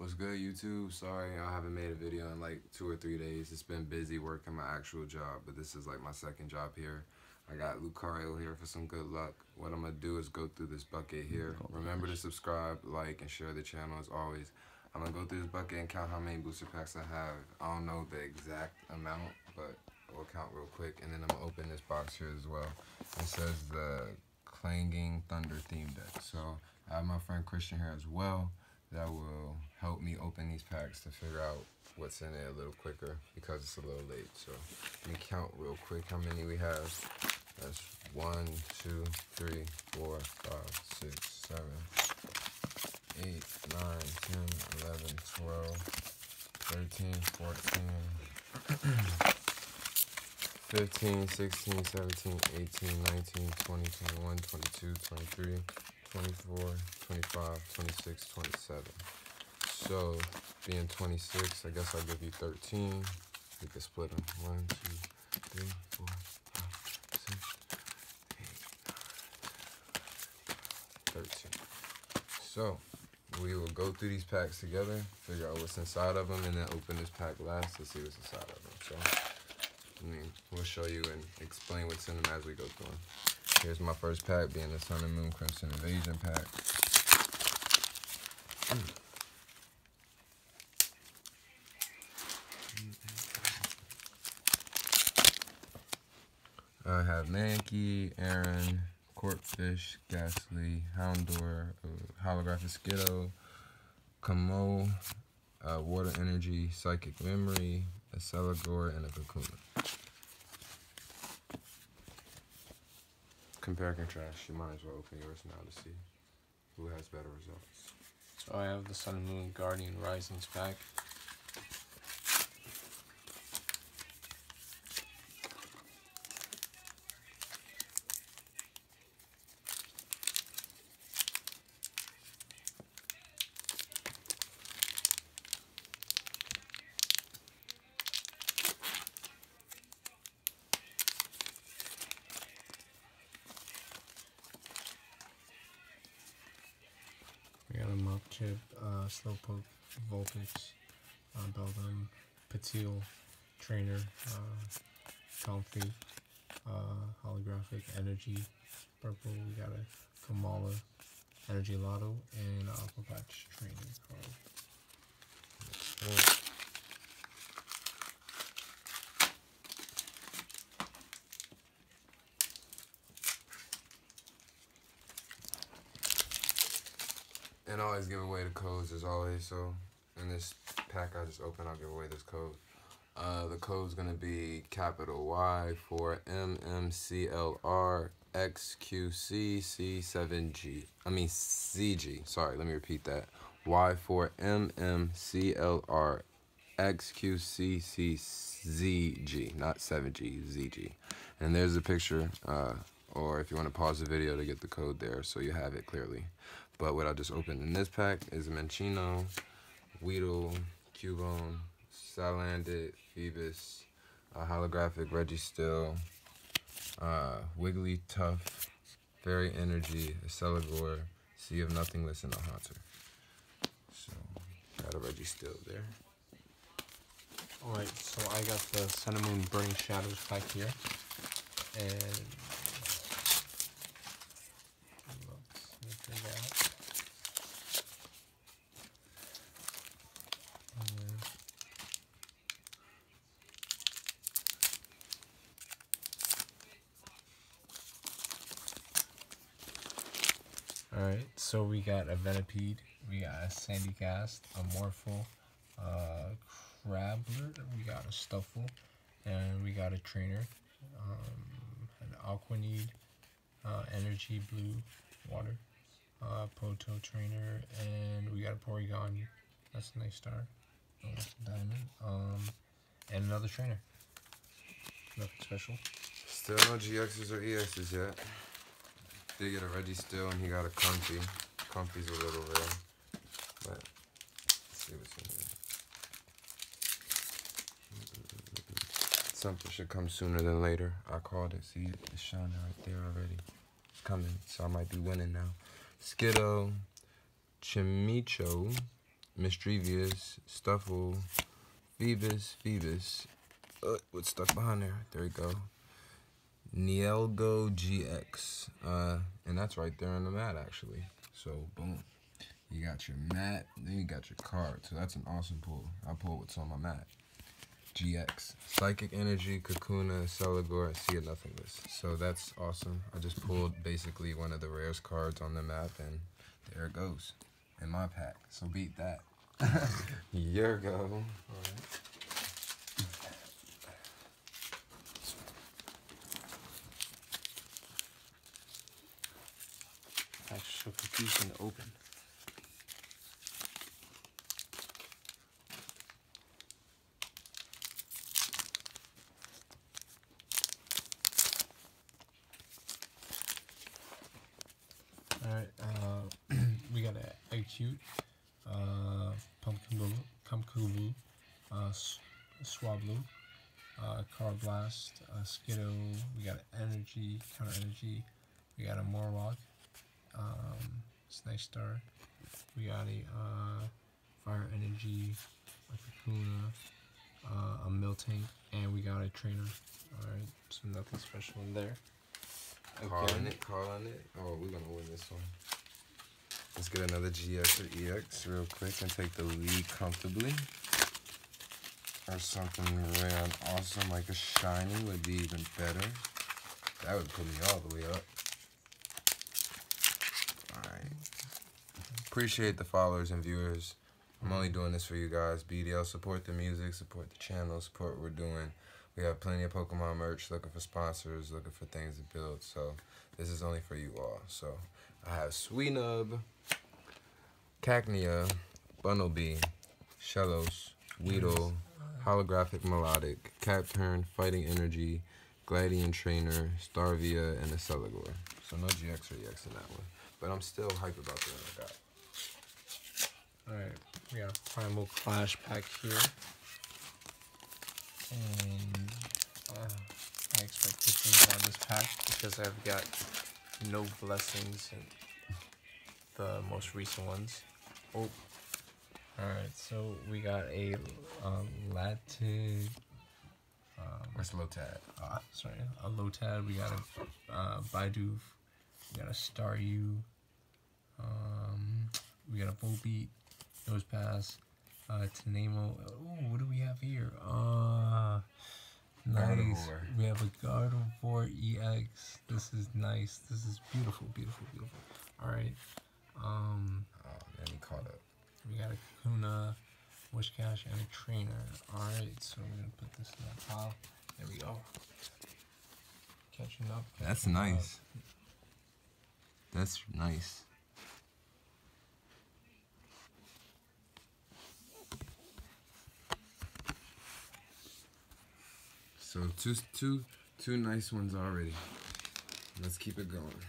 What's good, YouTube? Sorry I haven't made a video in like 2 or 3 days. It's been busy working my actual job, but this is like my second job here. I got Lucario here for some good luck. What I'm going to do is go through this bucket here. Remember to subscribe, like, and share the channel as always. I'm going to go through this bucket and count how many booster packs I have. I don't know the exact amount, but we'll count real quick. And then I'm going to open this box here as well. It says the Clanging Thunder theme deck. So I have my friend Christian here as well. That will help me open these packs to figure out what's in it a little quicker because it's a little late. So let me count real quick how many we have. That's 1, 2, 3, 4, 5, 6, 7, 8, 9, 10, 11, 12, 13, 14, 15, 16, 17, 18, 19, 20, 21, 22, 23, 24, 25, 26, 27. So, being 26, I guess I'll give you 13. We can split them. 1, 2, 3, 4, 5, 6, 8, 9, 10, 13. So, we will go through these packs together, figure out what's inside of them, and then open this pack last to see what's inside of them. So, we'll show you and explain what's in them as we go through them. Here's my first pack, being the Sun and Moon Crimson Invasion pack. I have Mankey, Aaron, Corpfish, Ghastly, Houndour, Holographic Skiddo, Camo, Water Energy, Psychic Memory, a Celigore, and a Kakuna. Compare and contrast. You might as well open yours now to see who has better results. So I have the Sun and Moon Guardian Risings pack. We got a Mopchip, Slowpoke, Vulpix, Beldum, Patil, Trainer, Comfy, Holographic Energy, Purple. We got a Kamala, Energy Lotto, and Aqua Patch Training card. And I always give away the codes as always, so in this pack I just opened, I'll give away this code. The code's gonna be capital Y for MMCLRXQCC7G. CG. Sorry, let me repeat that. Y for MMCLRXQCCZG, not 7G, ZG. And there's a picture, or if you want to pause the video to get the code there so you have it clearly. But what I just opened in this pack is Minccino, Weedle, Cubone, Salandit, Phoebus, Holographic Registill, Wigglytuff, Fairy Energy, a Celigore, Sea of Nothingness, and a Haunter. So, got a Registill there. Alright, so I got the Sun and Moon Burning Shadows pack here. And let's figure out. Alright, so we got a Venipede, we got a Sandygast, a Morphle, Crabler, we got a Stuffle, and we got a Trainer, an Aquaneed, Energy Blue, Water, Poto Trainer, and we got a Porygon, that's a nice star, almost a diamond, and another Trainer. Nothing special. Still no GXs or EXs yet. Did get a Registill and he got a Comfy. Comfy's a little rare, but let's see what's in here. Something should come sooner than later. I called it. See, it's shining right there already. It's coming, so I might be winning now. Skiddo, Chimicho, Mischievous, Stuffle, Phoebus. What's stuck behind there? There we go. Nielgo GX. And that's right there on the mat, actually. So, boom. You got your mat, then you got your card. So that's an awesome pull. I pull what's on my mat. GX. Psychic Energy, Kakuna, Celigore, Sea of Nothingness. So that's awesome. I just pulled basically one of the rarest cards on the map, and there it goes in my pack. So beat that. Here go. Alright. Actually, so confusing to open. Alright, we got a cute Pumpkin Blue, Swablu, Car Blast, Skiddo, we got an Energy, Counter Energy, we got a Morlock, Nice Star, we got a Fire Energy, a Kakuna, a Miltank, and we got a Trainer. Alright, so nothing special in there. Calling it. Oh, we're gonna win this one. Let's get another GX or EX real quick and take the lead comfortably. Or something rare and awesome like a shiny would be even better. That would put me all the way up. Alright. Appreciate the followers and viewers. I'm only doing this for you guys. BDL, support the music, support the channel, support what we're doing. We have plenty of Pokemon merch, looking for sponsors, looking for things to build. So this is only for you all. So I have Sweenub, Cacnea, Bunnelby, Shellos, Weedle, Holographic Melodic, Cacturn, Fighting Energy, Gladian Trainer, Starvia, and a Celigore. So no GX or EX in that one. But I'm still hype about the one I got. Alright, we got a Primal Clash pack here. And I expect good things out of this pack because I've got no blessings in the most recent ones. Oh, alright, so we got a Latid. Where's Lotad? Sorry, a Lotad. We got a Bidoof. We got a Staryu. We got a Volbeat, Nosepass, Tenemo. Oh, what do we have here? Nice. We have a Gardevoir EX. This is nice. This is beautiful, beautiful, beautiful. Alright. Oh, man, he caught up. We got a Kakuna, Wishcash, and a Trainer. Alright, so we're going to put this in that pile. There we go. Catching up. That's nice. That's nice. So two nice ones already. Let's keep it going.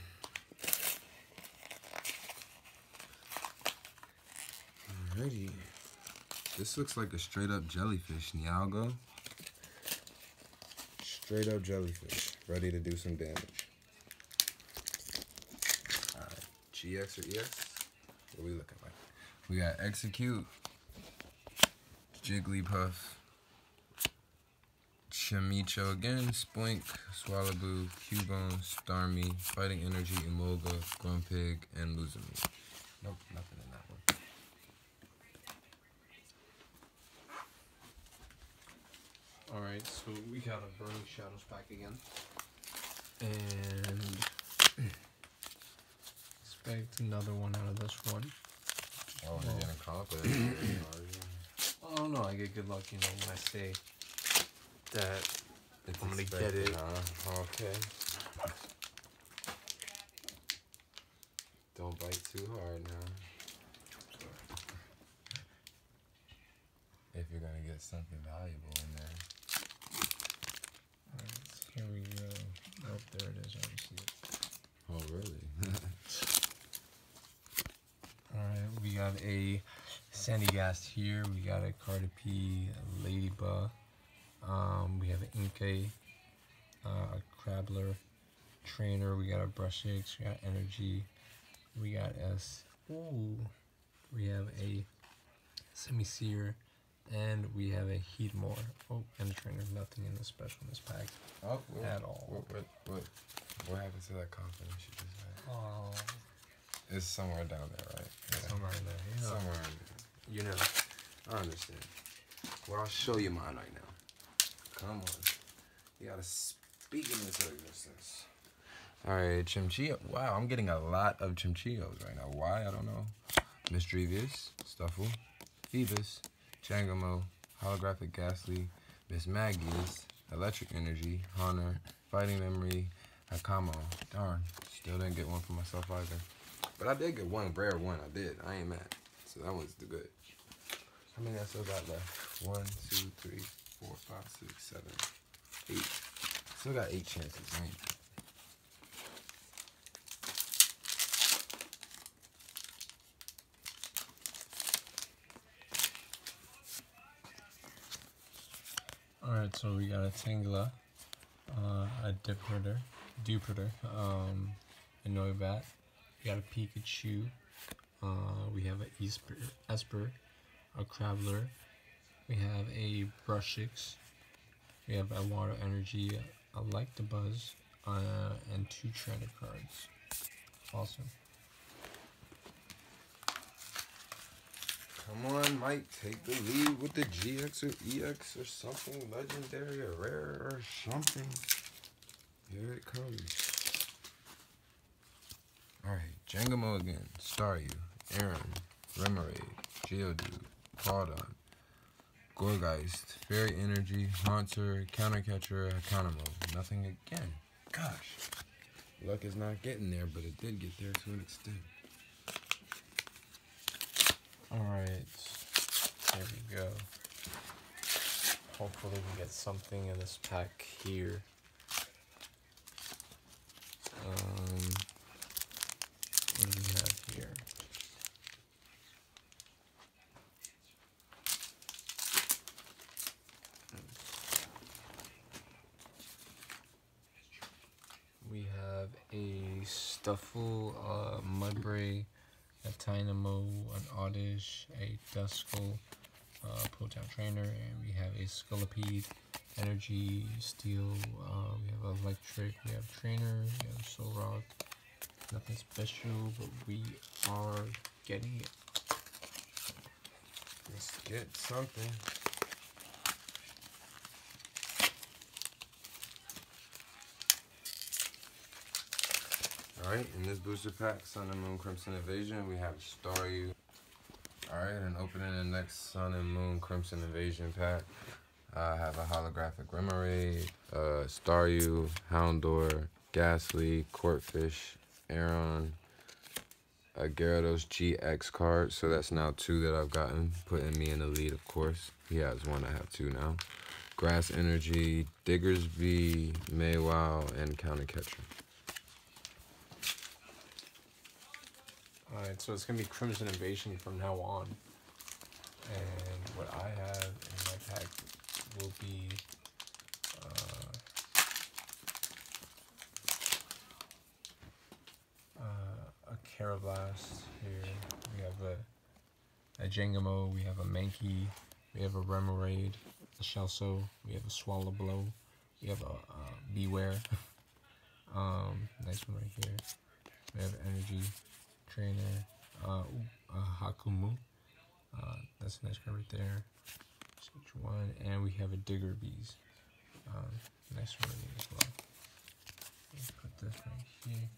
Alrighty. This looks like a straight up jellyfish, Nialgo. Straight up jellyfish, ready to do some damage. Alright, GX or EX? What are we looking like? We got Execute, Jigglypuff, Chimicho again, Spoink, Swallowboo, Cubone, Starmie, Fighting Energy, Emolga, Grumpig, and Luzumi. Nope, nothing in that one. Alright, so we got a Burning Shadows pack again. And expect another one out of this one. Oh, you're getting confident. Oh no, I get good luck, you know, when I say that It's I'm gonna expected, get it. Huh? Okay. Don't bite too hard now. If you're gonna get something valuable in there. Alright, here we go. Oh, there it is, I already see it. Oh, really? Alright, we got a Sandygast here, we got a Cardipi, a Ladybug, we have an Inkay, a Crabbler, Trainer, we got a Brushix, we got Energy, we got we have a Semi-Seer, and we have a Heatmore. Oh, and a trainer. Nothing in the special in this pack at all. What happened to that confidence you just had? Oh, It's somewhere down there, right? Yeah. somewhere in there. Yeah. Somewhere in there. You know, I understand. Well, I'll show you mine right now. Come on. You gotta speak in this existence. Alright, Chimchio. Wow, I'm getting a lot of Chimchios right now. Why? I don't know. Misdrevious, Stuffle, Phoebus, Jangamo, Holographic Ghastly, Miss Maggie's, Electric Energy, Honor, Fighting Memory, Hakamo. Darn, still didn't get one for myself either. But I did get one rare one. I did. I ain't mad. So that one's the good. How many I still got left? 1, 2, 3, 4, 5, 6, 7, 8. Still got 8 chances. I ain't. Alright, so we got a Tangela, a Duperter, a Noibat, we got a Pikachu, we have a Esper, a Crabler, we have a Brushix, we have a Water Energy, a Like the Buzz, and 2 Trainer cards. Awesome. Come on, Mike, take the lead with the GX or EX or something legendary or rare or something. Here it comes. Alright, Jangamo again, Staryu, Aaron, Remoraid, Geodude, Caudon, Gorgeist, Fairy Energy, Haunter, Countercatcher, Hakanamo. Nothing again. Gosh. Luck is not getting there, but it did get there to an extent. Alright, here we go. Hopefully we get something in this pack here. What do we have here? We have a Stuffle, Mudbray, a Tynamo, an Oddish, a Duskull, Protown Trainer, and we have a Scolipede, Energy, Steel, we have Electric, we have Trainer, we have Solrock. Nothing special, but we are getting it. Let's get something. Alright, in this booster pack, Sun and Moon Crimson Invasion, we have Staryu. Alright, and opening the next Sun and Moon Crimson Invasion pack, I have a holographic Remoraid, Staryu, Houndour, Ghastly, Cortfish, Aeron, a Gyarados GX card, so that's now 2 that I've gotten, putting me in the lead, of course. He has 1, I have 2 now. Grass Energy, Diggersby, Meiwow, and Countercatcher. Alright, so it's going to be Crimson Invasion from now on. And what I have in my pack will be a Carablast here. We have a Jangamo, we have a Mankey, we have a Remoraid, a Shelso, we have a Swallowblow, we have a Beware. Nice one right here. We have Energy, Trainer, Hakumu. That's a nice card right there. Switch 1, and we have a Diggerbees. Nice one as well. Let's put this right here.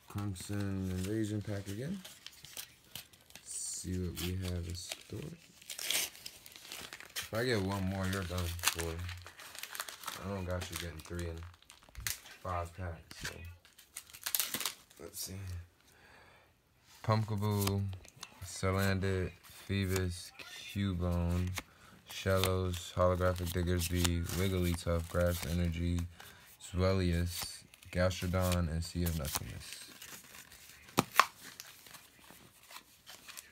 Crimson Invasion pack again. See what we have in store. If I get 1 more, you're done for. I don't got you getting 3 and 5 packs, so let's see. Pumpkaboo, Salandit, Phoebus, Cubone, Shellos, Holographic Diggersby, Wigglytuff, Grass Energy, Zwellius, Gastrodon, and Sea of Nothingness.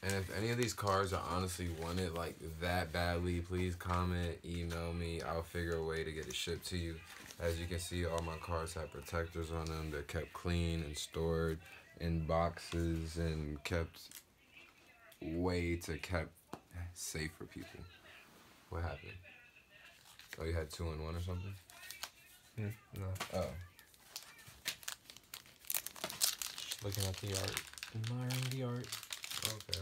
And if any of these cards are honestly wanted like that badly, please comment, email me. I'll figure a way to get it shipped to you. As you can see, all my cards have protectors on them. They're kept clean and stored in boxes and kept way to kept safe for people. What happened? Oh, you had 2 in 1 or something? No. Oh. Just looking at the art. Admiring the art. Okay.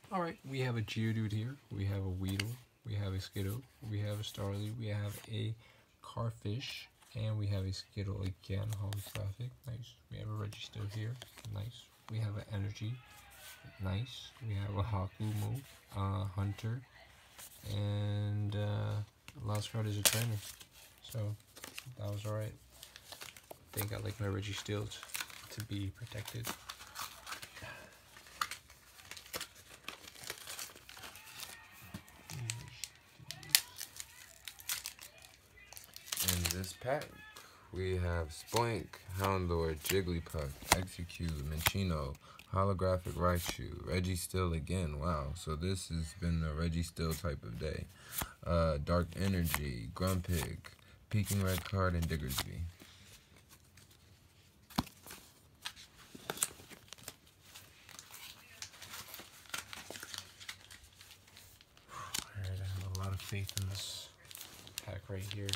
Alright, we have a Geodude here. We have a Weedle. We have a Skittle. We have a Starly. We have a Carfish. And we have a Skittle again, holographic. Nice. We have a Registill here. Nice. We have an Energy. Nice. We have a Hakumo, Hunter. And last card is a Trainer. So, that was alright. I think I like my Registill to be protected. In this pack, we have Spoink, Houndlord, Jigglypuff, Execute, Minccino, Holographic Raichu, Registill again. Wow, so this has been a Registill type of day. Dark Energy, Grumpig, Peking Red Card, and Diggersby. Alright, I have a lot of faith in this pack right here.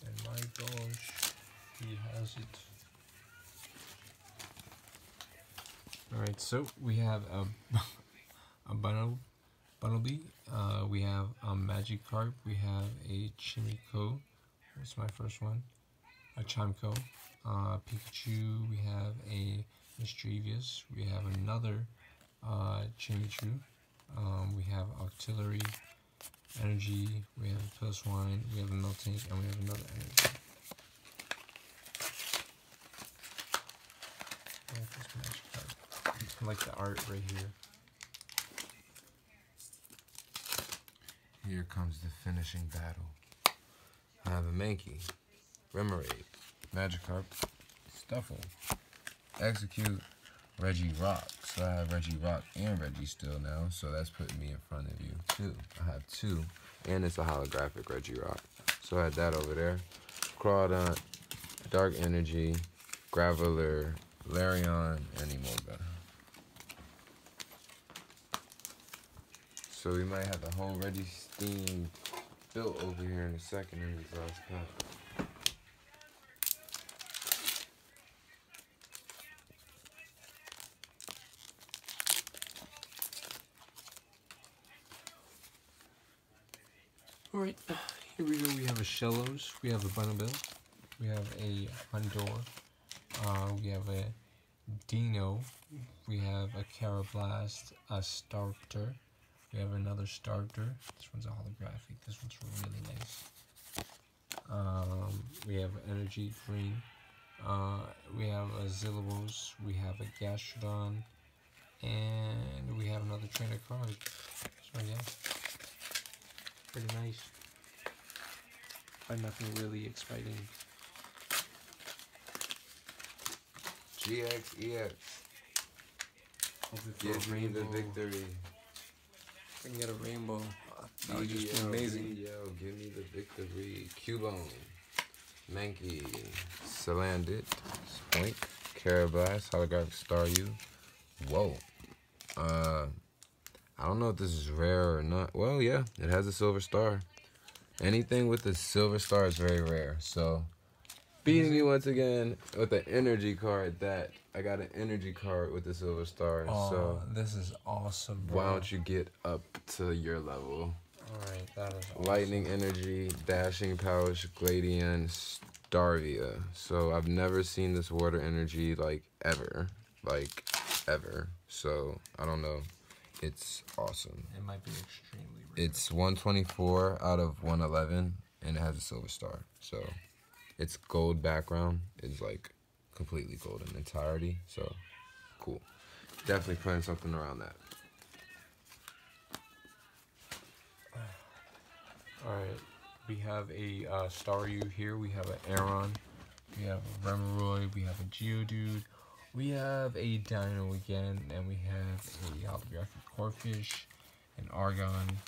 And my gosh, he has it. Alright, so we have a Bunnelby, we have a Magikarp, we have a Chimico, that's my first one, a Chimco, Pikachu, we have a Mischievous, we have another Chimichu, we have Octillery, Energy, we have a Pilswine, we have a Miltank, and we have another Energy. I like this Magikarp. I like the art right here. Here comes the finishing battle. I have a Mankey, Remoraid, Magikarp, Stuffle, Execute, Regirock. So I have Regirock and Registill now, so that's putting me in front of you too. I have 2, and it's a holographic Regirock. So I had that over there. Crawdaunt, Dark Energy, Graveler, Larion, and Emolga. So we might have the whole Registeam built over here in a second in this last pack. Alright, here we go. We have a Shellos, we have a Bunnelby, we have a Houndour, we have a Dino, we have a Carablast, a Starter, we have another Starter. This one's a holographic, this one's really nice. We have Energy Green, we have a Zillowos, we have a Gastrodon, and we have another trainer card. So yeah, pretty nice, but nothing really exciting. GX, EX. Give me the victory. I can get a rainbow. That would just be amazing. Give me the victory. Cubone, Mankey, Salandit, Spoink, Carablast, Holographic Staryu. Whoa. I don't know if this is rare or not. Well, yeah, it has a silver star. Anything with a silver star is very rare. So, beating me once again with an energy card that I got an energy card with the silver star. Oh, so this is awesome, bro. why don't you get up to your level? Alright, that is awesome. Lightning Energy, Dashing Pouch, Gladion, Starvia. So I've never seen this water energy like ever. Like ever. So I don't know. It's awesome. It might be extremely rare. It's 124 out of 111 and it has a silver star. So its gold background is like completely gold in entirety. So cool. Definitely putting something around that. Alright, We have a Staryu here. We have an Aron. We have a Remoraid. We have a Geodude. We have a Dino again, and we have a holographic Corphish, an Argon.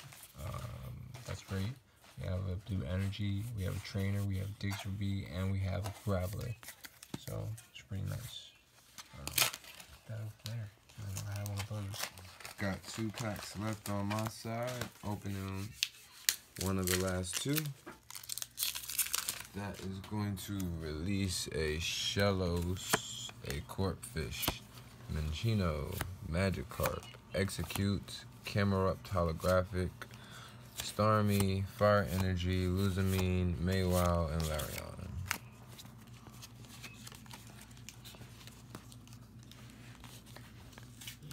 That's great. We have a Blue Energy. We have a Trainer. We have Diggsby, and we have a Graveler. So it's pretty nice. That over there. I have one of those. Got 2 packs left on my side. Opening one of the last 2. That is going to release a Shellos, a Corphish, Minchino, Magikarp, Execute, Camerupt Holographic, Starmie, Fire Energy, Luzamine, Maywow, and Larion.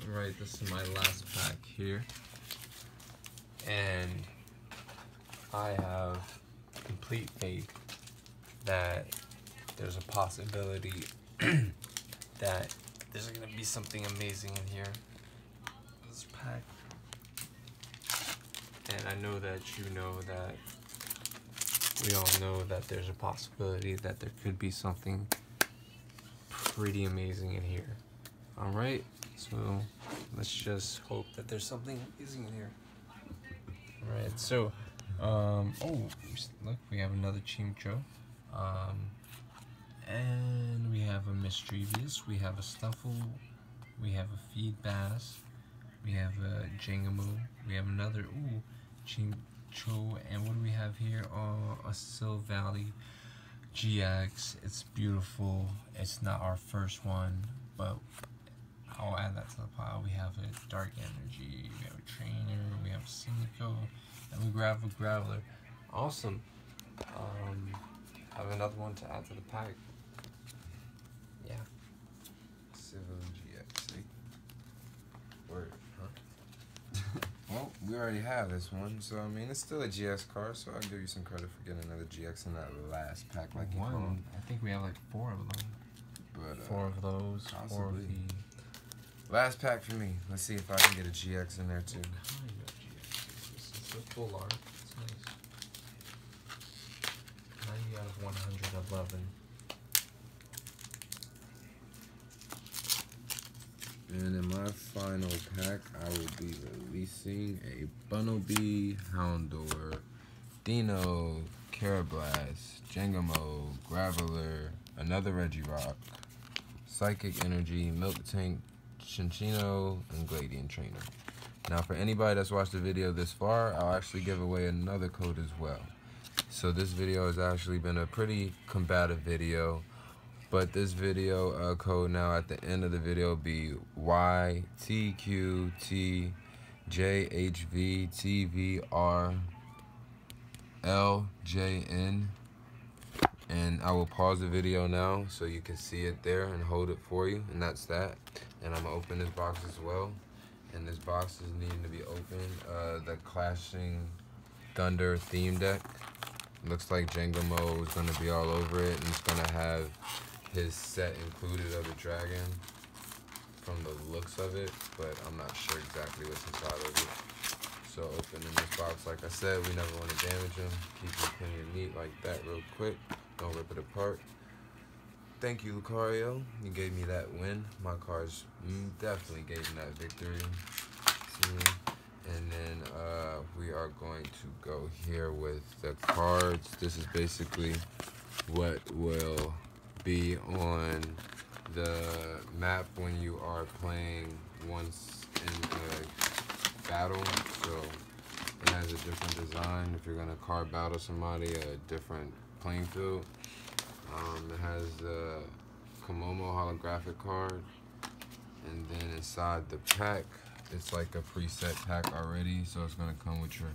Alright, this is my last pack here. And I have complete faith that there's a possibility that there's going to be something amazing in here. This pack. And I know that you know that we all know that there's a possibility that there could be something pretty amazing in here. Alright, so let's just hope that there's something amazing in here. Alright, so, oh, look, we have another Chimcho. And we have a Mischievous, we have a Stuffle, we have a Feed Bass, we have a Jangamo, we have another, Chimcho, and what do we have here? A Sil Valley GX. It's beautiful. It's not our first one, but I'll add that to the pile. We have a Dark Energy, we have a Trainer, we have a Sinico, and we grab a Graveler. Awesome. Have another one to add to the pack. Yeah. Civil GX. Word, huh? Well, we already have this one, so I mean, it's still a GX card, so I'll give you some credit for getting another GX in that last pack, like you call them. I think we have like 4 of them. But 4 of those. possibly. 4 of the. Last pack for me. Let's see if I can get a GX in there too. Kind of GX. It's a full art. It's nice. 90 out of 111. And in my final pack, I will be releasing a Bunnelby, Houndour, Dino, Carablast, Jangamo, Graveler, another Regirock, Psychic Energy, Milk Tank, Chinchino, and Gladian Trainer. Now for anybody that's watched the video this far, I'll actually give away another code as well. So this video has actually been a pretty combative video. But this video code now at the end of the video will be YTQTJHVTVRLJN. And I will pause the video now so you can see it there and hold it for you. And that's that. And I'm going to open this box as well. And this box is needing to be opened. The Clashing Thunder theme deck. Looks like Jangamo is going to be all over it. And it's going to have his set included of the dragon from the looks of it, but I'm not sure exactly what's inside of it. So opening this box, like I said, we never want to damage him. Keep him clean and neat like that real quick. Don't rip it apart. Thank you, Lucario. You gave me that win. My cards definitely gave me that victory. See? And then we are going to go here with the cards. This is basically what will be on the map when you are playing once in a battle. So it has a different design if you're gonna card battle somebody, a different playing field. It has the Komomo holographic card, and then inside the pack it's like a preset pack already, so it's gonna come with your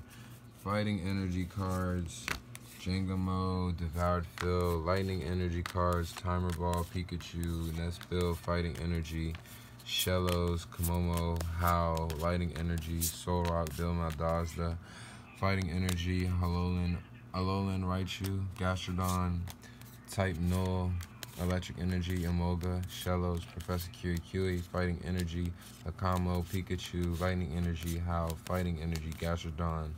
fighting energy cards, Jangamo, Devoured Fill, Lightning Energy cards, Timer Ball, Pikachu, Nestbill, Fighting Energy, Shellos, Komomo, Howl, Lightning Energy, Solrock, Bill Maldazda, Fighting Energy, Alolan Raichu, Gastrodon, Type Null, Electric Energy, Emolga, Shellos, Professor Kiwi, Fighting Energy, Akamo, Pikachu, Lightning Energy, Howl, Fighting Energy, Gastrodon,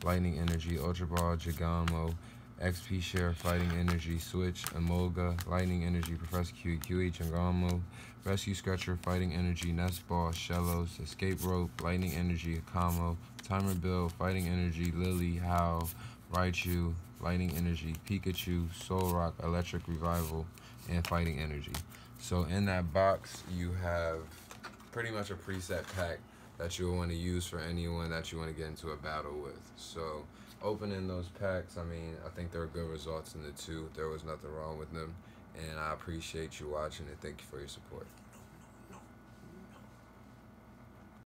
Lightning Energy, Ultra Ball, Jigamo, XP Share, Fighting Energy, Switch, Emolga, Lightning Energy, Professor Q, QE, Jangamo, Rescue Scratcher, Fighting Energy, Nest Ball, Shellos, Escape Rope, Lightning Energy, Akamo, Timer Bill, Fighting Energy, Lily, Howl, Raichu, Lightning Energy, Pikachu, Solrock, Electric Revival, and Fighting Energy. So in that box, you have pretty much a preset pack that you'll want to use for anyone that you want to get into a battle with. So opening those packs, I mean, I think there are good results in the two. There was nothing wrong with them. And I appreciate you watching and thank you for your support.